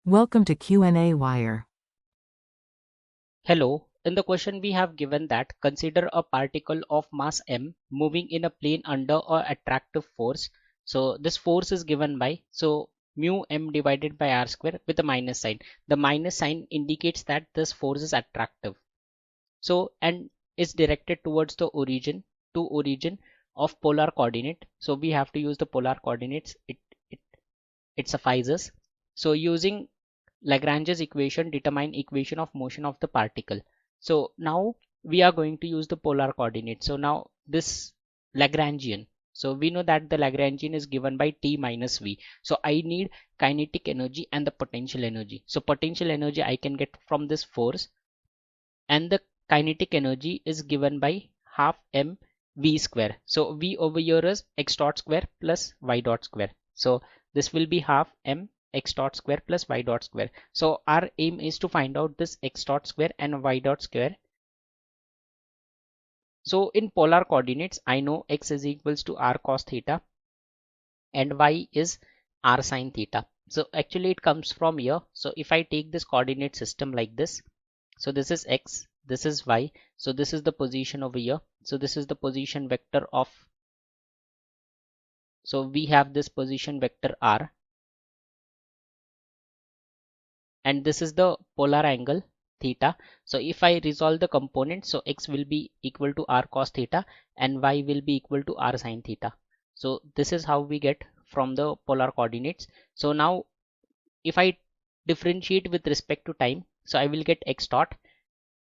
Welcome to qnawire. Hello, in the question we have given that consider a particle of mass m moving in a plane under a attractive force. So this force is given by mu m divided by r square with a minus sign. The minus sign indicates that this force is attractive. So and is directed towards the origin of polar coordinate. So we have to use the polar coordinates. It it suffices. So using Lagrange's equation, determine equation of motion of the particle. So now we are going to use the polar coordinate. So now this Lagrangian. So we know that the Lagrangian is given by T minus V. So I need kinetic energy and the potential energy. So potential energy I can get from this force, and the kinetic energy is given by half m v square. So v over here is x dot square plus y dot square. So this will be half m x dot square plus y dot square. So our aim is to find out this x dot square and y dot square. So in polar coordinates, I know x is equals to r cos theta and y is r sin theta. So actually it comes from here. So if I take this coordinate system like this, so this is x, this is y, so this is the position over here, so this is the position vector of, so we have this position vector r, and this is the polar angle theta. So if I resolve the components, so x will be equal to r cos theta and y will be equal to r sin theta. So this is how we get from the polar coordinates. So now if I differentiate with respect to time, so I will get x dot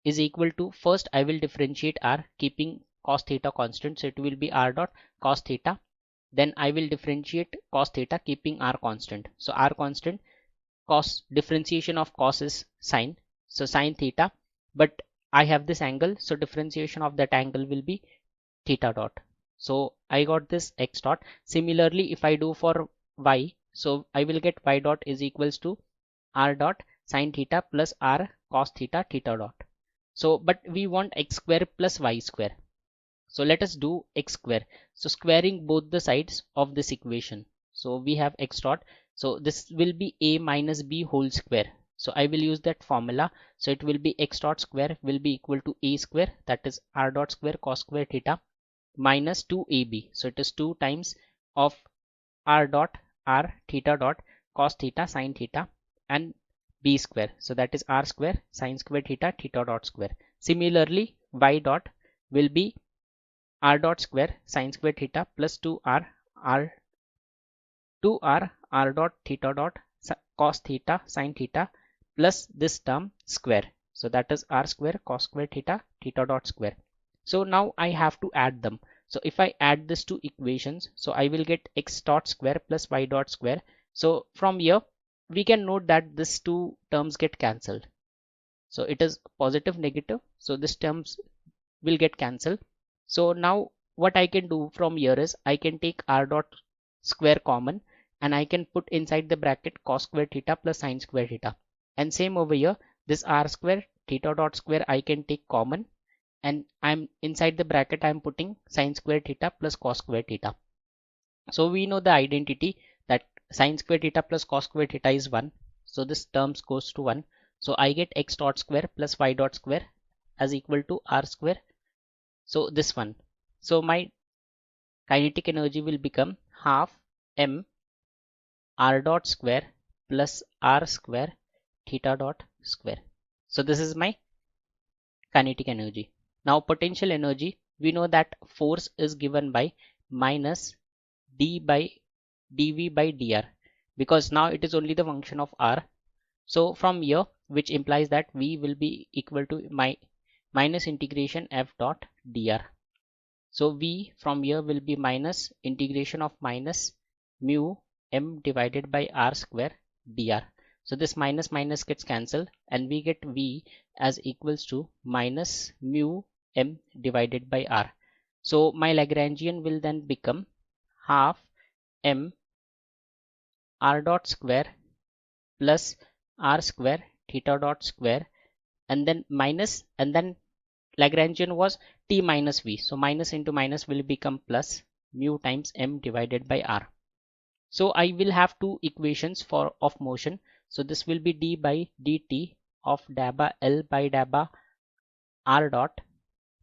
is equal to, first I will differentiate r keeping cos theta constant, so it will be r dot cos theta. Then I will differentiate cos theta keeping r constant, so r constant, cos, differentiation of cos is sine, so sine theta, but I have this angle, so differentiation of that angle will be theta dot. So I got this x dot. Similarly if I do for y, so I will get y dot is equals to r dot sine theta plus r cos theta theta dot. So but we want x square plus y square, so let us do x square. So squaring both the sides of this equation, so we have x dot, so this will be a minus b whole square. So I will use that formula, so it will be x dot square will be equal to a square, that is r dot square cos square theta, minus 2ab, so it is 2 times of r dot r theta dot cos theta sine theta and b square, so that is r square sine square theta theta dot square. Similarly y dot will be r dot square sine square theta plus 2r r 2r r dot theta dot cos theta sine theta plus this term square, so that is r square cos square theta theta dot square. So now I have to add them. So if I add these two equations, so I will get x dot square plus y dot square. So from here we can note that these two terms get cancelled, so it is positive negative, so this terms will get cancelled. So now what I can do from here is I can take r dot square common and I can put inside the bracket cos square theta plus sine square theta, and same over here, this r square theta dot square I can take common, and I'm inside the bracket I'm putting sine square theta plus cos square theta. So we know the identity that sine square theta plus cos square theta is 1, so this terms goes to 1. So I get x dot square plus y dot square as equal to r square, so this one. So my kinetic energy will become half m r dot square plus r square theta dot square. So this is my kinetic energy. Now potential energy, we know that force is given by minus d by dv by dr, because now it is only the function of r. So from here, which implies that v will be equal to minus integration f dot dr. So v from here will be minus integration of minus mu m divided by r square dr. So this minus minus gets cancelled and we get v as equals to minus mu m divided by r. So my Lagrangian will then become half m r dot square plus r square theta dot square, and then minus, and then Lagrangian was t minus v, so minus into minus will become plus mu times m divided by r. So I will have two equations for of motion. So this will be d by dt of dabba L by dabba r dot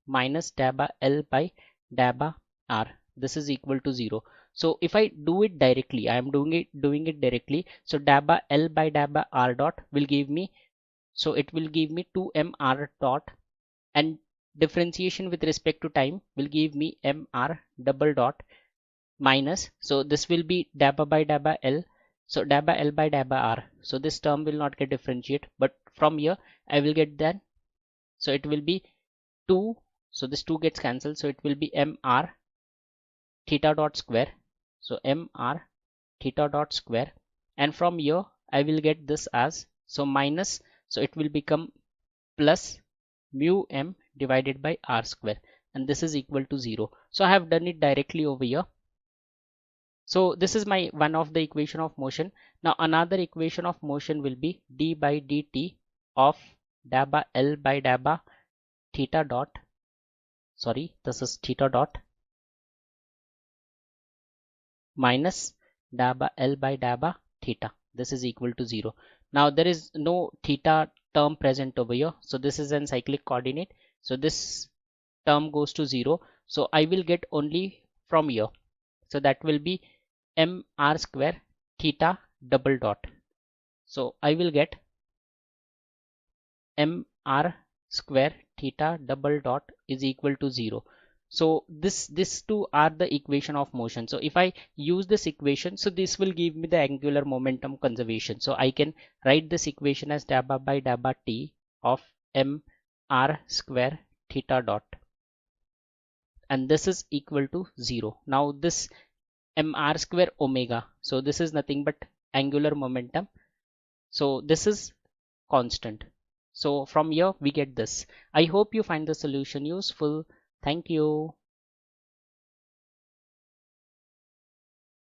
minus dabba L by dabba r. This is equal to 0. So if I do it directly, I am doing it directly. So dabba L by dabba r dot will give me, so it will give me 2m r dot, and differentiation with respect to time will give me mr double dot minus, so this will be dabba by dabba L, so dabba L by dabba r. So this term will not get differentiate, but from here I will get that, so it will be 2, so this 2 gets cancelled, so it will be mr theta dot square, so mr theta dot square, and from here I will get this as, so minus, so it will become plus mu m divided by r square, and this is equal to 0. So I have done it directly over here. So this is my one of the equation of motion. Now another equation of motion will be d by dt of dabba L by dabba theta dot, sorry, this is theta dot minus dabba L by dabba theta. This is equal to 0. Now there is no theta term present over here, so this is an cyclic coordinate, so this term goes to 0. So I will get only from here, so that will be mr square theta double dot. So I will get mr square theta double dot is equal to 0. So this two are the equation of motion. So if I use this equation, so this will give me the angular momentum conservation. So I can write this equation as dabba by dabba t of mr square theta dot, and this is equal to 0. Now this mr square omega, so this is nothing but angular momentum, so this is constant. So from here we get this. I hope you find the solution useful. Thank you.